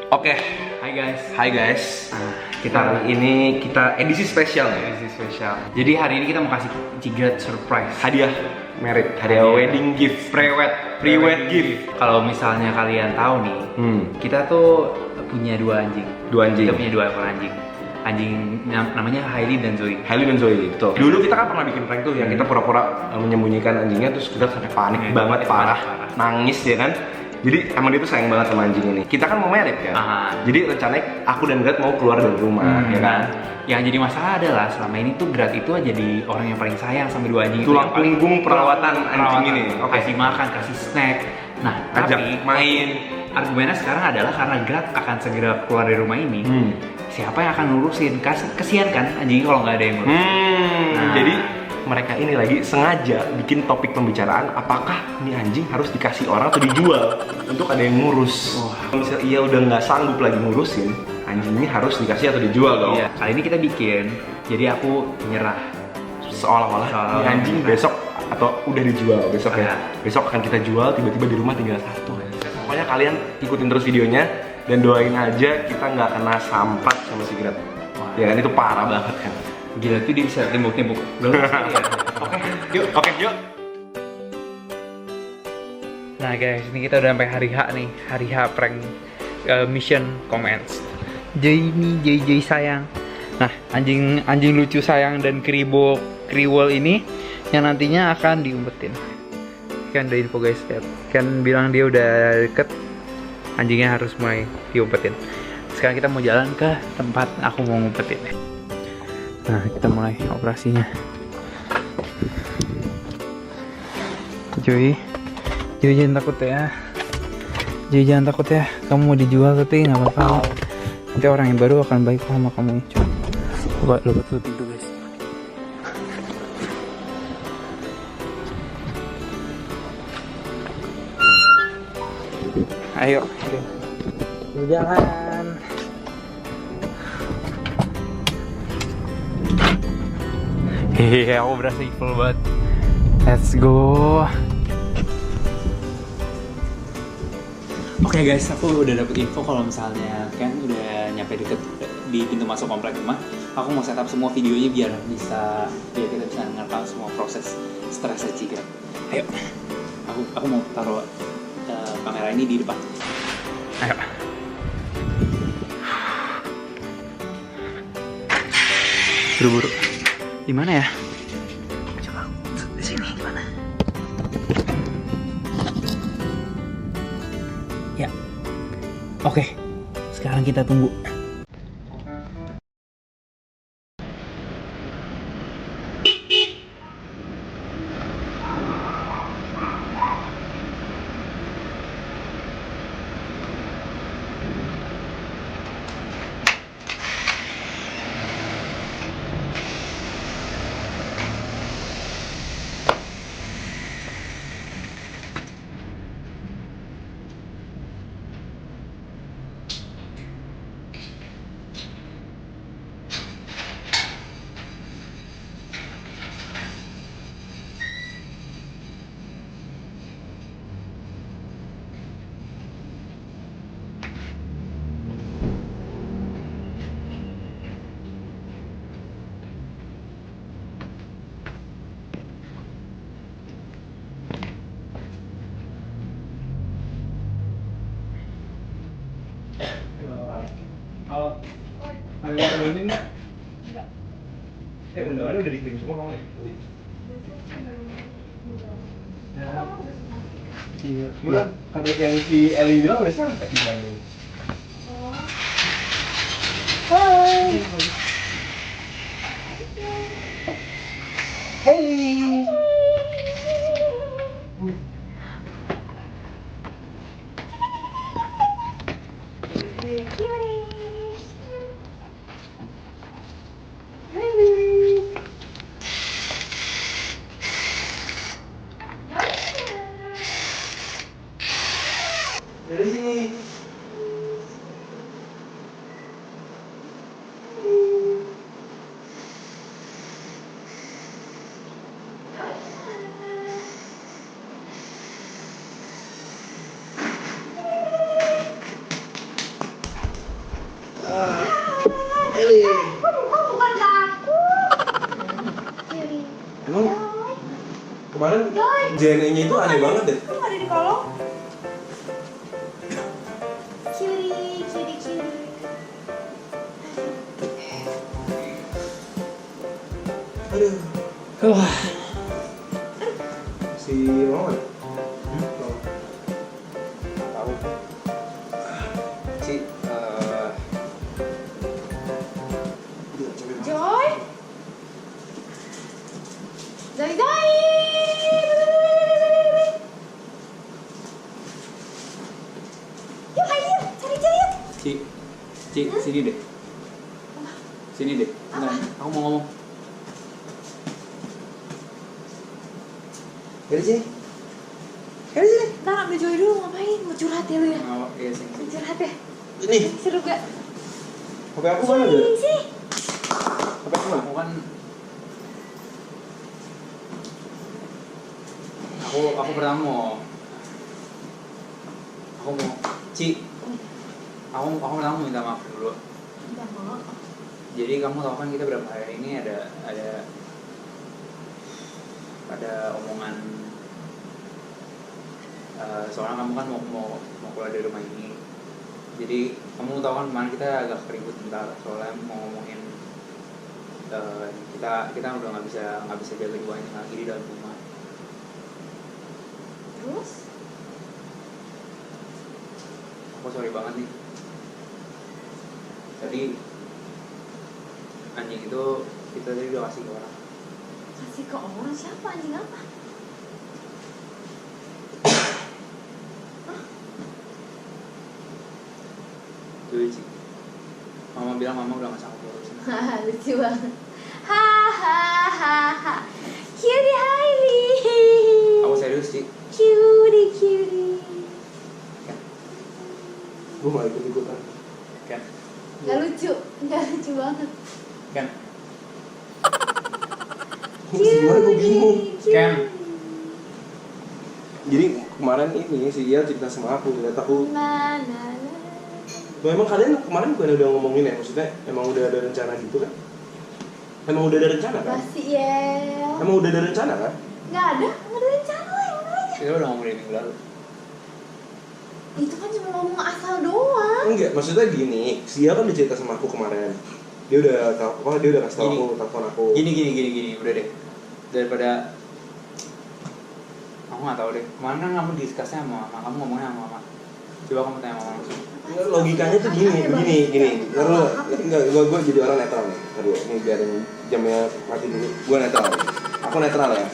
Oke, Hai guys. kita hari ini kita edisi spesial nih. Edisi spesial. Jadi hari ini kita mau kasih Cigret surprise. Hadiah merit, hadiah wedding gift, pre-wed gift. Kalau misalnya kalian tahu nih, kita tuh punya dua anjing. Kita punya dua ekor anjing. Anjing namanya Hailey dan Zoe. Hailey dan Zoe, betul. Dulu kita kan pernah bikin prank tuh yang kita pura-pura menyembunyikan anjingnya, terus kita sampai panik banget, parah, nangis ya kan. Jadi emang dia tuh sayang banget sama anjing ini. Kita kan mau merit kan. Jadi rencananya aku dan Grat mau keluar dari rumah, ya kan. Yang jadi masalah adalah selama ini tuh Grat itu jadi orang yang paling sayang sama dua anjing. Tulang punggung perawatan anjing ini. Kasih makan, kasih snack. Nah, ajak tapi main. Argumennya sekarang adalah karena Grat akan segera keluar dari rumah ini. Siapa yang akan ngurusin? Kesian kan anjingnya kalau nggak ada yang ngurus. Jadi mereka ini lagi sengaja bikin topik pembicaraan apakah ini anjing harus dikasih orang atau dijual untuk ada yang ngurus. Kalau misalnya ia udah nggak sanggup lagi ngurusin, anjing ini harus dikasih atau dijual dong. Iya, kali ini kita bikin, jadi aku nyerah. Seolah-olah ini anjing besok atau udah dijual besok ya. Besok akan kita jual, tiba-tiba di rumah tinggal satu. Pokoknya kalian ikutin terus videonya dan doain aja kita nggak kena sampat sama si Grat. Ya kan itu parah banget kan. Gila tuh dia bisa tembok-tembok. Oke, yuk. Nah guys, ini kita udah sampai hari H nih, hari H prank mission comments. Joy sayang. Nah, anjing lucu sayang dan kriwol ini yang nantinya akan diumpetin. Kan ada info guys, lihat. Kan bilang dia udah deket, anjingnya harus mulai diumpetin. Sekarang kita mau jalan ke tempat aku mau ngumpetin. Nah, kita mulai operasinya. Joy jangan takut ya. Joy jangan takut ya. Kamu mau dijual tapi nggak apa-apa. Nanti orang yang baru akan baik sama kamu. Coba lu tutup pintu guys. Ayo, jalan. Hehehe, aku berasa evil banget. Let's go. Oke guys, aku udah dapet info kalau misalnya Ken udah nyampe deket di pintu masuk komplek rumah. Aku mau setup semua videonya biar kita bisa ngerekam semua proses stresnya Cigret. Ayo, aku mau taruh kamera ini di depan. Ayo. Buru-buru. Di mana ya? Coba di sini mana? Ya. Oke. Sekarang kita tunggu. Halo. Ada yang temenin nggak? Enggak. Undangannya udah dikirim semua kamu ya? Iya. Bulan, ada yang si Eli bilang udah sampai di Bandung. Hai. Hey. Dari sini. Eli. Bukan ke aku. Emang kemarin JNE-nya itu aneh banget deh. Kok nggak ada di kolong? Kiri. Aduh. Si Mama. Tahu. Si Joy. Yuk, ayo, cari Joy yuk. Ci, sini deh. Sini deh. Bentar, aku mau ngomong. Dari sini. Ntar ambil Joy dulu, ngapain? Mau curhat ya lu ya? Oh, iya sih. Mau curhat ya? Ini. Seru gak? HP aku mana ada? Sini. HP aku mana? Aku kan aku pertama mau Ci, aku pertama mau minta maaf dulu. Udah mau. Jadi kamu tahu kan kita berapa hari ini ada omongan soalnya kamu kan mau keluar dari rumah ini. Jadi kamu tahu kan kemarin kita agak ribut bentar soalnya mau ngomongin kita udah nggak bisa jaga duanya lagi di dalam rumah. Terus? Aku sorry banget nih. Tadi anjing itu kita tadi udah kasih ke orang. Kasih ke orang siapa? Anjing apa? Tuh Ci. Mama bilang mama udah nggak sanggup ngurusin. Haha, lucu banget. Hahaha. Cutie Hailey. Aku serius Ci. Cutie. Gue mau ikut-ikutan. Kan? Gak lucu banget. Kan? Gimana gue bingung. Ken. Jadi kemarin ini si Ia cerita sama aku, ternyata aku. Mana? Loh, emang kalian kemarin bukan udah ngomongin ya? Maksudnya emang udah ada rencana gitu kan? Emang udah ada rencana kan? Masih ya. Emang udah ada rencana kan? Nggak ada rencana lah yang mana aja. Kita udah ngomongin minggu lalu. Itu kan cuma ngomong asal doang. Enggak, maksudnya gini, si Ia kan udah cerita sama aku kemarin. Dia udah kasih tau aku, telepon aku. Gini, udah deh. Daripada aku nggak tahu deh. Kemarin kan kamu diskusinya sama mama, kamu ngomongnya sama mama. Coba kamu tanya mama langsung. Enggak, logikanya tuh gini. Enggak, gue jadi orang netral nih. Aduh, ini biarin jamnya mati dulu. Gue netral. Aku netral ya.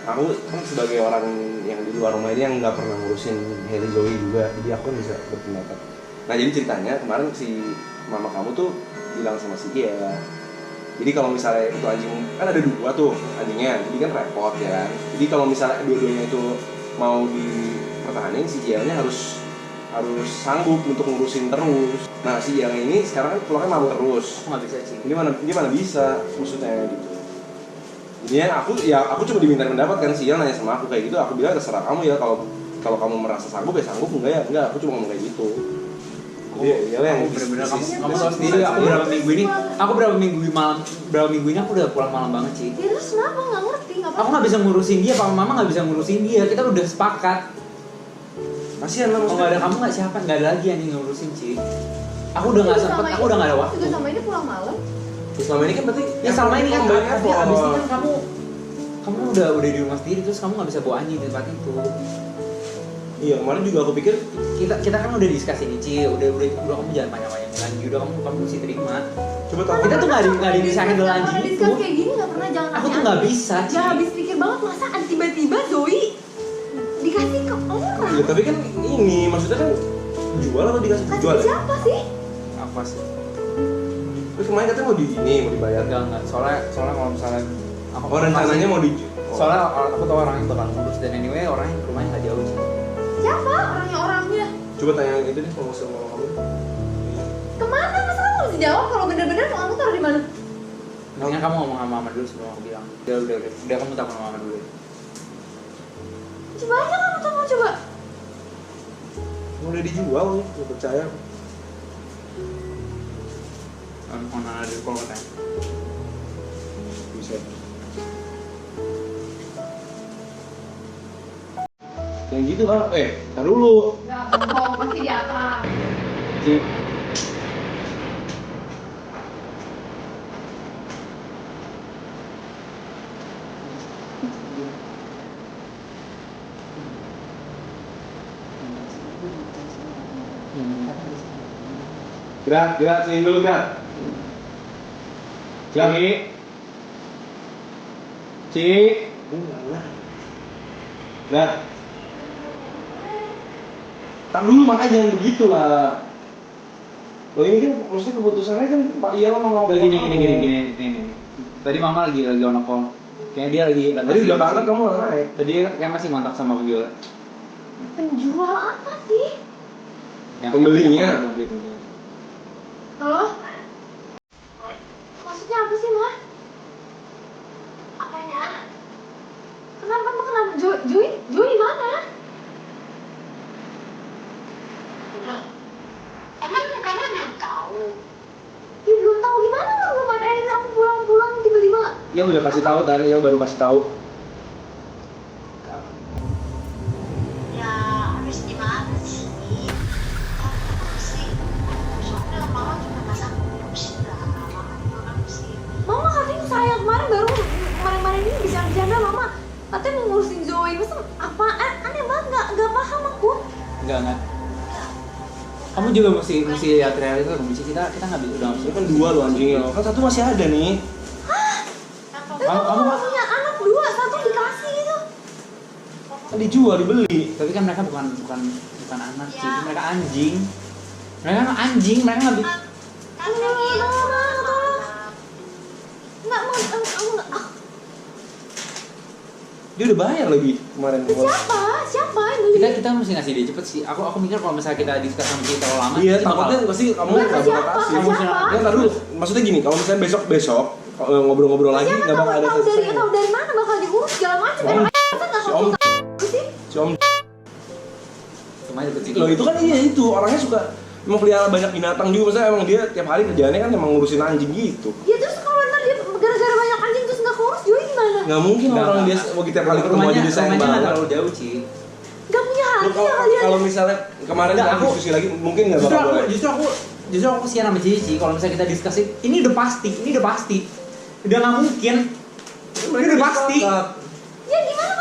Aku kan sebagai orang yang di luar rumah ini yang nggak pernah ngurusin Hailey Zoe juga, jadi aku kan bisa berpendapat. Nah jadi ceritanya kemarin si mama kamu tuh bilang sama si Gia. Jadi kalau misalnya itu anjing kan ada 2 tuh anjingnya, jadi kan repot ya kan. Jadi kalau misalnya dua-duanya itu mau dipertahanin, si Gia-nya harus sanggup untuk ngurusin terus. Nah si yang ini sekarang kan pulangnya malu terus. Aku nggak bisa Ci. Ini mana bisa maksudnya gitu. Jadinya aku cuma diminta pendapat kan, si Yang nanya sama aku kayak gitu, aku bilang terserah kamu ya, kalau kamu merasa sanggup ya sanggup, enggak, aku cuma ngomong kayak gitu. Iya yang bener-bener kamu tahu sendiri aku berapa minggu ini aku udah pulang malam banget Ci. Ya terus kenapa? Nggak ngerti, nggak apa-apa. Aku nggak bisa ngurusin dia, papa mama nggak bisa ngurusin dia, kita udah sepakat. kasihan lah Kalau nggak ada kamu nggak ada lagi yang ngurusin Ci. Aku udah nggak sempet, aku udah nggak ada waktu. Juga sama ini pulang malam. Selama ini kan berarti Ya selama ini kan banyak tapi abis ini kan kamu udah di rumah sendiri, terus kamu nggak bisa bawa anjing di tempat itu. Iya, kemarin juga aku pikir kita kan udah diskusi nih Ci, udah kamu jangan panjang-panjang lagi, udah kamu mesti terima. coba tahu Kita tuh nggak dipisahin dengan anjing itu. Discuss kayak gini nggak pernah, jangan Aku tuh nggak bisa Ci. Jangan habis pikir banget, masa tiba-tiba Zoe dikasih ke orang. ya, tapi kan ini maksudnya kan jual atau dikasih Kasih jual ke siapa sih? Apa sih? Terus kemarin katanya mau dibayar. Enggak. Soalnya kalau misalnya aku Rencananya mau Soalnya aku tahu orangnya bakal ngurus, dan anyway orangnya rumahnya nggak jauh sih. Siapa orangnya? Coba tanya yang itu deh, kalau sama mama kamu. Kemana? Masa kamu mesti jawab kalau bener-bener kamu taruh di mana? Mendingan kamu ngomong sama mama dulu sebelum aku bilang. Udah kamu telepon sama mama dulu. Coba aja kamu coba. Udah dijual nih, gak percaya. Mana ada kalau katanya. Bisa. Yang gitu lah, tar dulu. Nggak bohong, pasti di atas. Si- Gerak, sini dulu gerak. Ci. Nah. Tar dulu makanya jangan begitu lah. Lo ini kan maksudnya keputusannya kan Pak Iyalah mau ngomong Gini. Tadi mama lagi on call. Kayaknya dia lagi. Tadi udah banget kamu naik. Tadi kan masih kontak sama Viola. Penjual apa sih? Pembelinya. Halo? Maksudnya apa sih, Ma? Apanya? Kenapa? Joy mana? Emang kamu belum tahu? Ya belum tahu gimana lo belum ada yang aku pulang tiba-tiba. Ya udah kasih tahu tadi, ya baru kasih tahu. Ya habis gimana sih? Apa sih? Soalnya mama juga masak pusing lah. Mama juga kan pusing. Mama katanya saya kemarin ini bisa Mama katanya mau ngurusin Zoe. Masa apaan? Aneh banget, nggak paham aku. Enggak. Kamu juga mesti lihat realita kondisi kita nggak bisa udah Ini kan dua lo anjingnya lo, kan satu masih ada nih. Kamu punya anak dua, satu dikasih gitu. Kan dijual, dibeli. tapi kan mereka bukan anak sih, mereka anjing. Mereka nggak bisa. Kan gitu. Nggak mau, aku Dia udah bayar lagi kemarin. siapa yang beli? Kita mesti ngasih dia cepet sih. Aku mikir kalau misalnya kita diskus sama dia terlalu lama. Iya, dia takutnya bakal- pasti kamu Nggak, nggak bakal siapa? kasih. Siapa? Ya ntar dulu, maksudnya gini, kalau misalnya besok ngobrol-ngobrol lagi Siapa nggak bakal ada tahu dari selesai. mana bakal diurus segala macam. Om. Masa nggak Si Om. konsultasi sih? Si Om Cuma deket sini. Loh itu kan iya itu, orangnya suka melihara banyak binatang juga, maksudnya emang dia tiap hari kerjaannya kan emang ngurusin anjing gitu. Ya terus kalau ntar dia gara-gara banyak anjing terus nggak keurus Joy gimana? Nggak mungkin orang dia lagi tiap kali ketemu aja dia sayang rumahnya nggak banget. terlalu jauh Ci. Gak punya Lu hati ya kalian. kalau misalnya kemarin Nggak, kan aku- diskusi lagi mungkin nggak Justru bakal boleh. justru aku kesian sama Cici kalau misalnya kita diskusi ini udah pasti udah nggak mungkin ini udah pasti. Ya gimana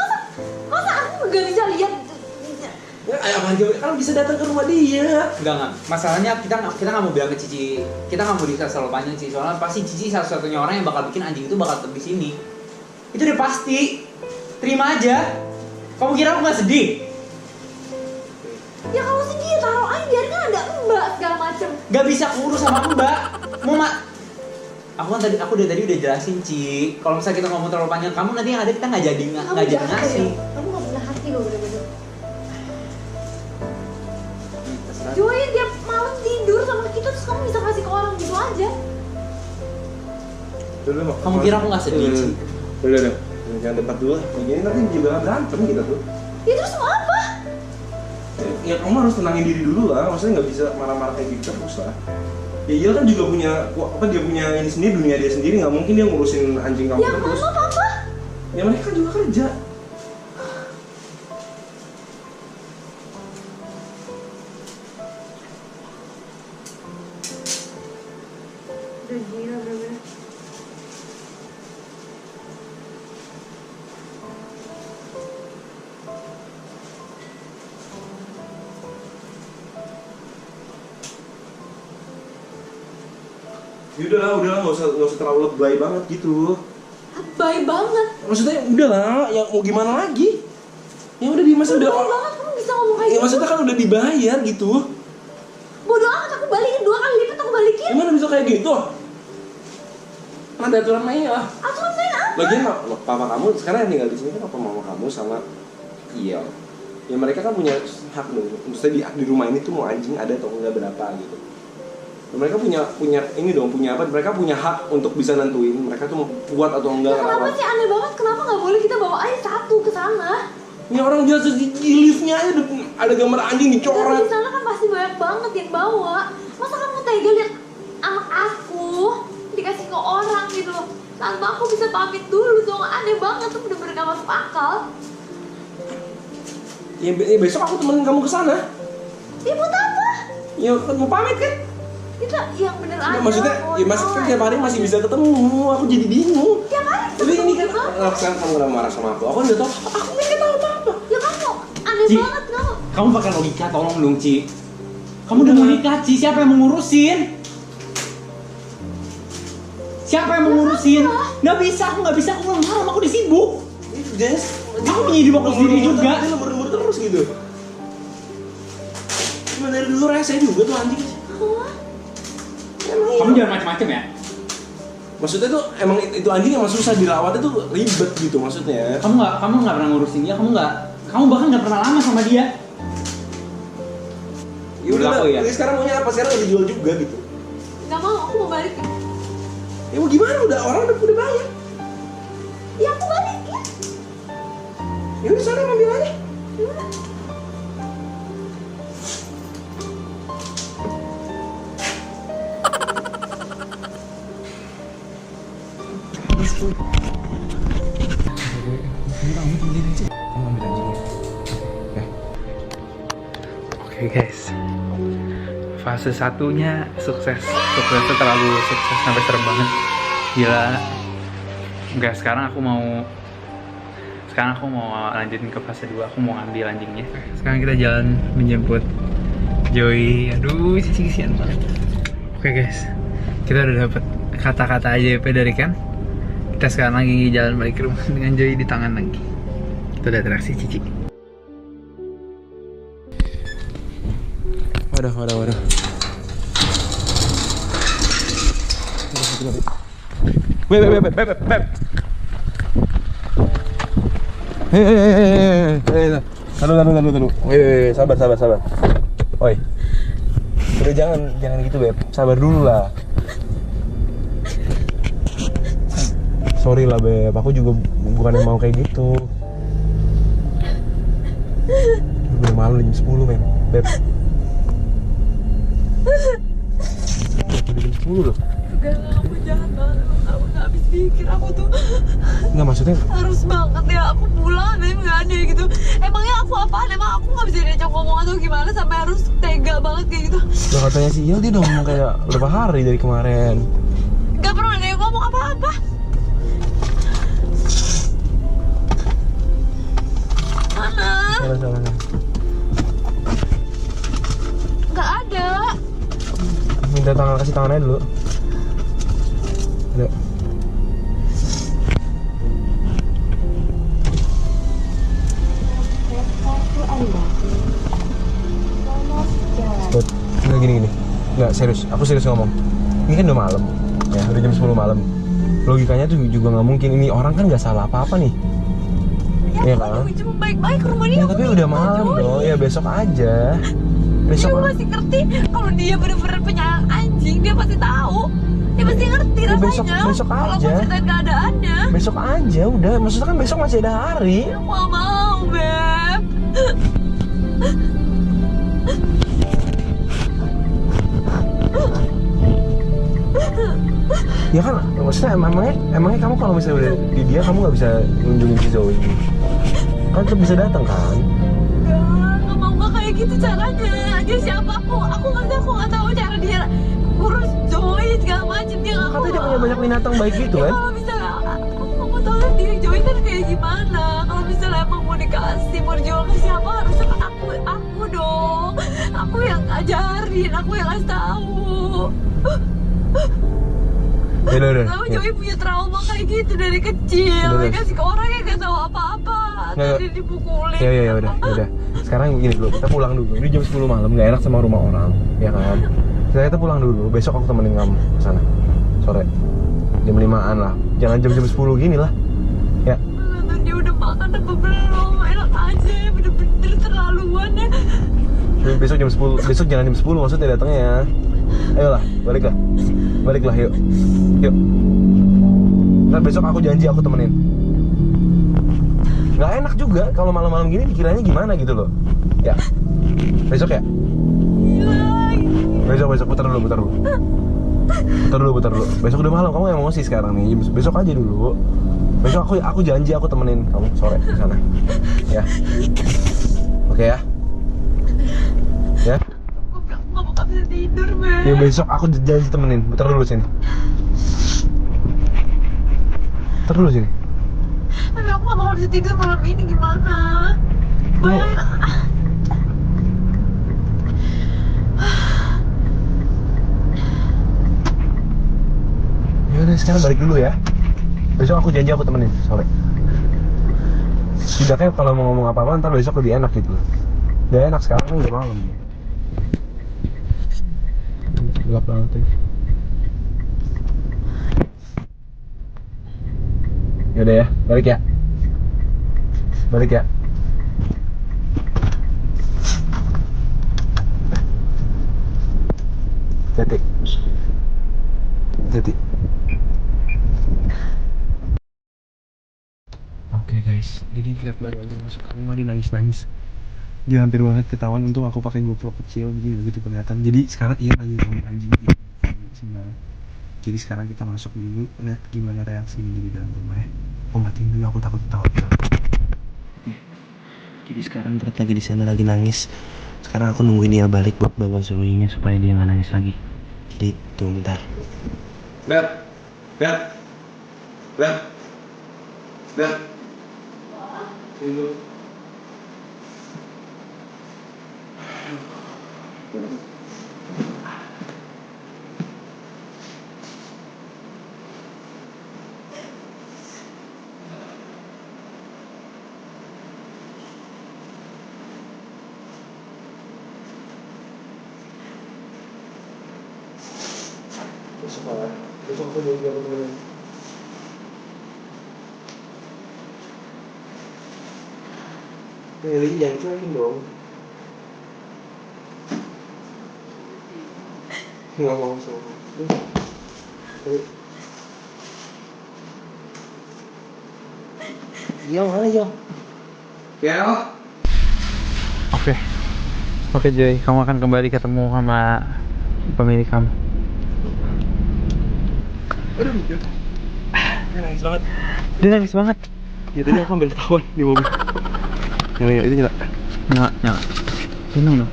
masa aku nggak bisa lihat. Ya kayak apa aja kan bisa datang ke rumah dia. Enggak. Masalahnya kita nggak mau bilang ke Cici, kita nggak mau diskus terlalu panjang sih. Soalnya pasti Cici satu-satunya orang yang bakal bikin anjing itu bakal tetap di sini. Itu udah pasti. Terima aja. Kamu kira aku nggak sedih? Ya kalau sedih ya taruh aja biarin kan ada mbak segala macem. Gak bisa kurus sama Mbak. Aku dari tadi udah jelasin Ci. Kalau misalnya kita ngomong terlalu panjang, kamu nanti yang ada kita nggak jadi ngasih. Kamu nggak punya hati loh bener-bener. Joy tiap malam tidur sama kita terus kamu bisa kasih ke orang gitu aja. Kamu kira aku nggak sedih Ci? Udah. Jangan debat dulu. Begini nanti juga berantem kita tuh. Ya terus mau apa? Ya kamu harus tenangin diri dulu lah. Maksudnya nggak bisa marah-marah kayak gitu terus lah. Ya iya kan juga punya dia punya ini sendiri, dunia dia sendiri, nggak mungkin dia ngurusin anjing kamu Ya terus. mama papa. Ya mereka juga kerja. Udah gila bener-bener. Ya udahlah, nggak usah terlalu lebay banget gitu. Baik banget. Maksudnya udahlah, ya mau gimana lagi? Ya udah di masa udah. Baik banget kamu bisa ngomong kayak Ya gitu. maksudnya kan udah dibayar gitu. Bodoh amat aku balikin 2 kali lipat aku balikin. Gimana bisa kayak gitu? Ada aturan mainnya lah. Aturan main apa? Lagian papa kamu sekarang yang tinggal di sini kan papa mama kamu sama iya. Ya mereka kan punya hak dong. Maksudnya di rumah ini tuh mau anjing ada atau enggak berapa gitu. Dan mereka punya ini dong, punya apa? Mereka punya hak untuk bisa nentuin mereka tuh mau kuat atau enggak. Ya kenapa sih aneh banget? Kenapa nggak boleh kita bawa aja satu ke sana? Ini orang biasa di liftnya aja ada gambar anjing Tapi dicoret. di sana kan pasti banyak banget yang bawa. Masa kamu tega lihat anak aku aku bisa pamit dulu dong. Aneh banget tuh, bener-bener gak masuk akal. Ya besok aku temenin kamu ke sana. Ya buat apa? Ya kan mau pamit kan? Kita yang bener aja. Ya, maksudnya, ya mas kan tiap hari masih bisa ketemu. Aku jadi bingung. Tiap hari Tapi ini kan, gimana? sekarang kamu udah marah sama aku. Aku kan udah tau. Aku nggak tahu apa-apa. Ya kamu aneh Ci, banget kamu. kamu pakai logika tolong dong, Ci. Kamu udah mau nikah, Ci. Siapa yang mau ngurusin? Siapa yang mau ngurusin? Nggak bisa, aku pulang malam, aku udah sibuk. Jess, Aku punya hidup aku sendiri juga. Dia lembur-lembur terus gitu. Cuma dari dulu rese juga tuh anjing. Emang Kamu iya. jangan macem-macem ya. Maksudnya tuh emang itu anjing emang susah dirawatnya tuh ribet gitu maksudnya. Kamu nggak pernah ngurusin dia. Kamu bahkan nggak pernah lama sama dia. Ya udah Berlaku ya? lah, sekarang maunya apa? Sekarang udah dijual juga gitu. Gak mau, aku mau balik. Ya mau gimana? Orang udah bayar. Ya aku balik ya. Ya udah sana ambil aja. Oke guys, fase satunya suksesnya terlalu sukses sampai serem banget, gila. Enggak, sekarang aku mau lanjutin ke fase 2. Aku mau ambil anjingnya. Sekarang kita jalan menjemput Joey. Aduh, kasihan banget. Oke guys, kita udah dapet kata-kata AJP dari Ken. Kita sekarang lagi jalan balik ke rumah dengan Joey di tangan lagi. Kita udah atraksi Cici. Waduh. Beb. Hei. Taruh. Weh, sabar. Oi. Udah jangan gitu, Beb. Sabar dulu lah. Sorry lah, Beb. Aku juga bukan yang mau kayak gitu. Udah malam jam 10, men. Beb. Udah jam 10 loh. Enggak, aku jahat banget. Aku gak habis pikir. Aku tuh Enggak, maksudnya harus banget ya aku pulang, tapi nggak ada gitu. Emangnya aku apaan? Emang aku nggak bisa diajak ngomong atau gimana sampai harus tega banget kayak gitu? udah katanya si Il, dia udah ngomong kayak berapa hari dari kemarin. Gak pernah ada yang ngomong apa-apa. Mana? Salah. Nggak ada. Minta kasih tangannya dulu. Ada. Spot. Nggak gini. Nggak, serius. Aku serius ngomong. Ini kan udah malam. Ya, udah jam 10 malam. Logikanya tuh juga nggak mungkin. Ini orang kan nggak salah apa-apa nih. Ya, Iya aku kan? cuma baik-baik ke rumah dia. Ya aku tapi minta udah malam Joey. dong. Ya besok aja. Dia Besok. masih ngerti kalau dia bener-bener penyayang anjing. Dia pasti tahu. Dia pasti ngerti Ya, rasanya. besok Kalau aja. aku ceritain keadaannya. Besok aja udah. Maksudnya kan besok masih ada hari. Aku nggak mau, Beb. Ya kan, maksudnya emangnya kamu kalau misalnya udah di dia kamu nggak bisa ngunjungin si Zoe, kan tetap bisa datang kan? Nggak mau nggak kayak gitu caranya. Dia siapa aku nggak tahu cara dia urus Joey segala macem. Dia nggak Katanya dia punya banyak binatang baik gitu kan? Kalau misalnya aku nggak mau tahu dia Joey kan kayak gimana. Kalau misalnya emang mau dikasih mau dijual ke siapa harusnya ke aku dong. Aku yang ngajarin, aku yang kasih tahu. Udah. Tahu Joey punya trauma kayak gitu dari kecil. Udah. Dikasih ke orang yang nggak tahu apa-apa. Nggak. Tadi dipukulin. Ya udah. Sekarang gini dulu, kita pulang dulu. Ini jam 10 malam, nggak enak sama rumah orang, ya kan? Kita pulang dulu. Besok aku temenin kamu ke sana sore jam 5-an lah. Jangan jam 10 gini lah. Ya. Nonton dia udah makan apa belum? Enak aja, bener-bener terlaluan ya. Besok jam 10. Besok jangan jam 10 maksudnya datangnya. Ayolah, baliklah yuk. Ntar besok aku janji aku temenin. Nggak enak juga kalau malam-malam gini dikiranya gimana gitu loh. Ya, besok ya. Gila. Besok putar dulu. Bentar dulu. Besok udah malam, kamu emosi sekarang nih. Besok aja dulu. Besok aku janji aku temenin kamu sore ke sana. Ya. Oke ya. Ya. Aku gak bisa tidur, men. Ya besok aku janji temenin. Bentar dulu sini. Bentar dulu sini. Tapi aku gak bakal bisa tidur malam ini, gimana? Bayangin. Ya udah sekarang balik dulu ya. Besok aku janji aku temenin sore. Setidaknya kalau mau ngomong apa-apa ntar besok lebih enak gitu. Udah enak sekarang kan udah malam. Gelap banget ya. Yaudah ya, balik ya. Balik ya. Hati-hati. Hati-hati. Oke guys, ini lihat baru aja masuk ke rumah dia nangis-nangis. Dia hampir banget ketahuan, untung aku pakai GoPro kecil jadi nggak gitu kelihatan. Jadi sekarang iya lagi ngomong anjing sebenarnya. Jadi sekarang kita masuk dulu, lihat gimana reaksi dia di dalam rumah ya. Aku matiin dulu, aku takut ketawa. Jadi sekarang Brad lagi di sana lagi nangis. Sekarang aku nungguin dia balik buat bawa suaminya supaya dia nggak nangis lagi. Jadi tunggu bentar. Bel. Tunggu. Besok aku janji aku temenin. Eli jangan cuekin dong. Nggak mau sama. Iya mana Yo? Ya. Oke Joy, kamu akan kembali ketemu sama pemilik kamu. Aduh, dia nangis banget. Dia nangis banget. Ya tadi aku ambil tawon di mobil. Yang itu nyala. Nyala. Tenang dong.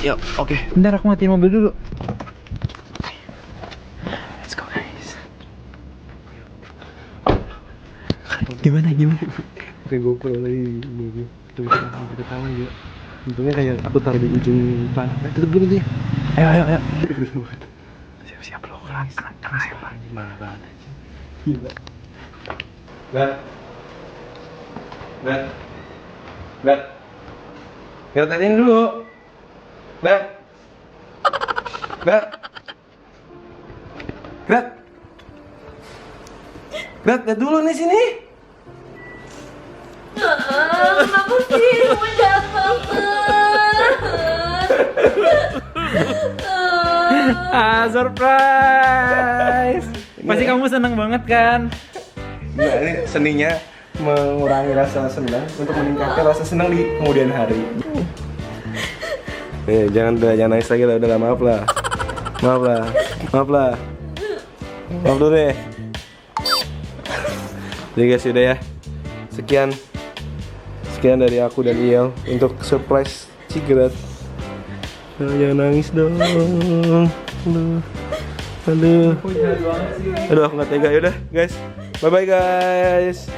Ya, oke. Bentar aku matiin mobil dulu. Let's go guys. Gimana? Oke, GoPro lagi di mobil. Tuh kita ketawa juga. Untungnya kayak aku taruh di ujung panah. Tutup dulu dia. Ayo. Siap lo. Kena siapa? Marah banget aja. Gila. Bet. Kita tatiin dulu. Bet, lihat dulu nih sini. Kenapa sih? Kamu jahat banget. Surprise. Pasti kamu seneng banget kan? Nah, ini seninya mengurangi rasa senang untuk meningkatkan rasa senang di kemudian hari. Jangan nangis lagi lah, udah maaf lah. Maaf dulu deh. Jadi guys, udah ya. Sekian dari aku dan Iel untuk surprise Cigrat. Jangan nangis dong. Aduh, aku nggak tega. Yaudah guys, bye bye guys.